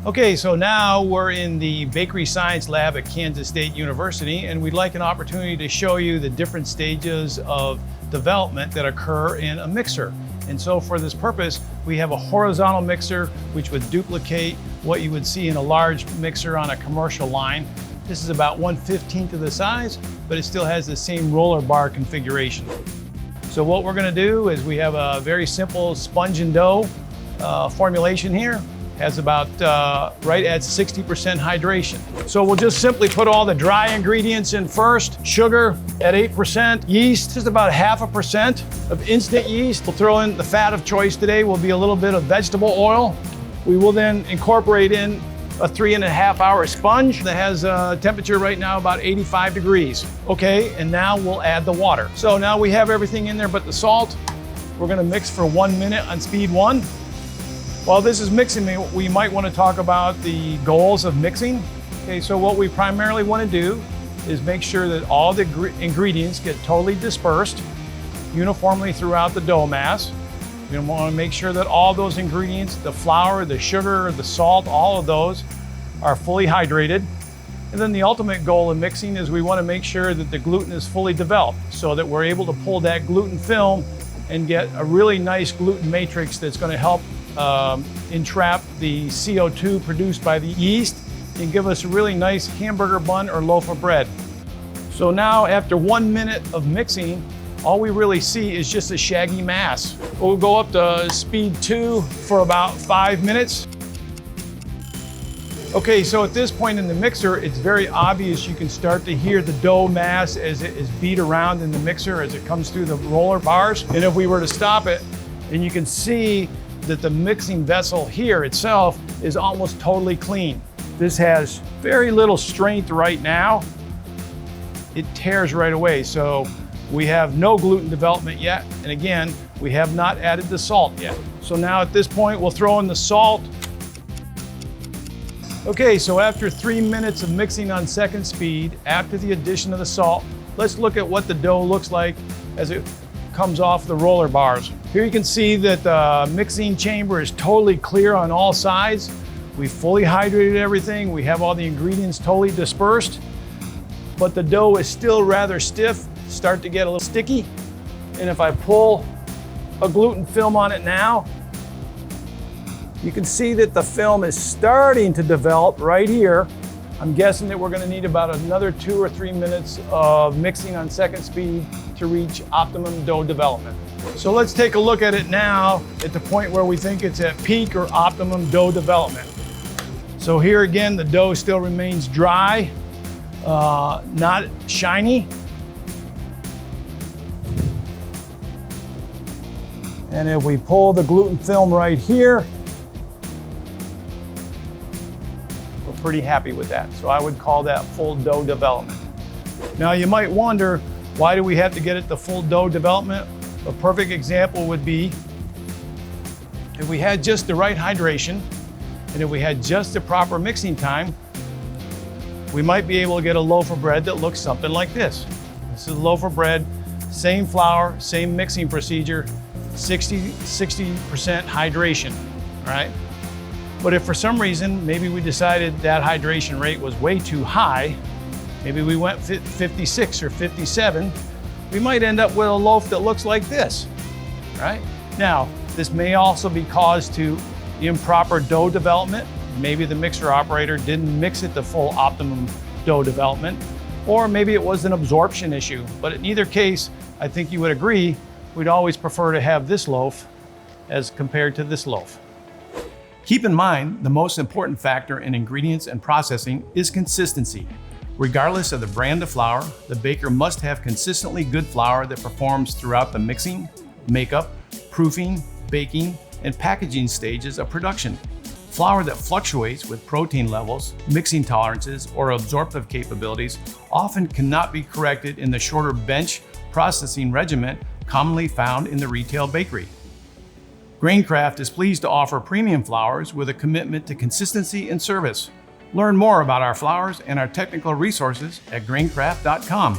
Okay, so now we're in the Bakery Science Lab at Kansas State University, and we'd like an opportunity to show you the different stages of development that occur in a mixer. And so for this purpose, we have a horizontal mixer, which would duplicate what you would see in a large mixer on a commercial line. This is about 1/15 of the size, but it still has the same roller bar configuration. So what we're gonna do is we have a very simple sponge and dough formulation here. Has about right at 60% hydration. So we'll just simply put all the dry ingredients in first. Sugar at 8%, yeast just about 0.5% of instant yeast. We'll throw in the fat of choice today will be a little bit of vegetable oil. We will then incorporate in a 3.5-hour sponge that has a temperature right now about 85 degrees. Okay, and now we'll add the water. So now we have everything in there but the salt. We're gonna mix for 1 minute on speed 1. While this is mixing, we might want to talk about the goals of mixing. Okay, so what we primarily want to do is make sure that all the ingredients get totally dispersed uniformly throughout the dough mass. We want to make sure that all those ingredients, the flour, the sugar, the salt, all of those are fully hydrated. And then the ultimate goal of mixing is we want to make sure that the gluten is fully developed so that we're able to pull that gluten film and get a really nice gluten matrix that's going to help entrap the CO2 produced by the yeast and give us a really nice hamburger bun or loaf of bread. So now after 1 minute of mixing, all we really see is just a shaggy mass. We'll go up to speed 2 for about 5 minutes. Okay, so at this point in the mixer, it's very obvious you can start to hear the dough mass as it is beat around in the mixer as it comes through the roller bars. And if we were to stop it, and you can see that the mixing vessel here itself is almost totally clean. This has very little strength right now. It tears right away. So we have no gluten development yet. And again, we have not added the salt yet. So now at this point, we'll throw in the salt. Okay, so after 3 minutes of mixing on second speed, after the addition of the salt, let's look at what the dough looks like as it comes off the roller bars. Here you can see that the mixing chamber is totally clear on all sides. We fully hydrated everything. We have all the ingredients totally dispersed, but the dough is still rather stiff, start to get a little sticky. And if I pull a gluten film on it now, you can see that the film is starting to develop right here. I'm guessing that we're gonna need about another 2 or 3 minutes of mixing on second speed to reach optimum dough development. So let's take a look at it now at the point where we think it's at peak or optimum dough development. So here again, the dough still remains dry, not shiny. And if we pull the gluten film right here, we're pretty happy with that. So I would call that full dough development. Now you might wonder, why do we have to get it to full dough development? A perfect example would be if we had just the right hydration and if we had just the proper mixing time, we might be able to get a loaf of bread that looks something like this. This is a loaf of bread, same flour, same mixing procedure, 60% hydration, all right? But if for some reason, maybe we decided that hydration rate was way too high, maybe we went 56 or 57, we might end up with a loaf that looks like this, right? Now, this may also be caused to improper dough development. Maybe the mixer operator didn't mix it to full optimum dough development, or maybe it was an absorption issue. But in either case, I think you would agree, we'd always prefer to have this loaf as compared to this loaf. Keep in mind, the most important factor in ingredients and processing is consistency. Regardless of the brand of flour, the baker must have consistently good flour that performs throughout the mixing, makeup, proofing, baking, and packaging stages of production. Flour that fluctuates with protein levels, mixing tolerances, or absorptive capabilities often cannot be corrected in the shorter bench processing regimen commonly found in the retail bakery. Graincraft is pleased to offer premium flours with a commitment to consistency and service. Learn more about our flours and our technical resources at graincraft.com.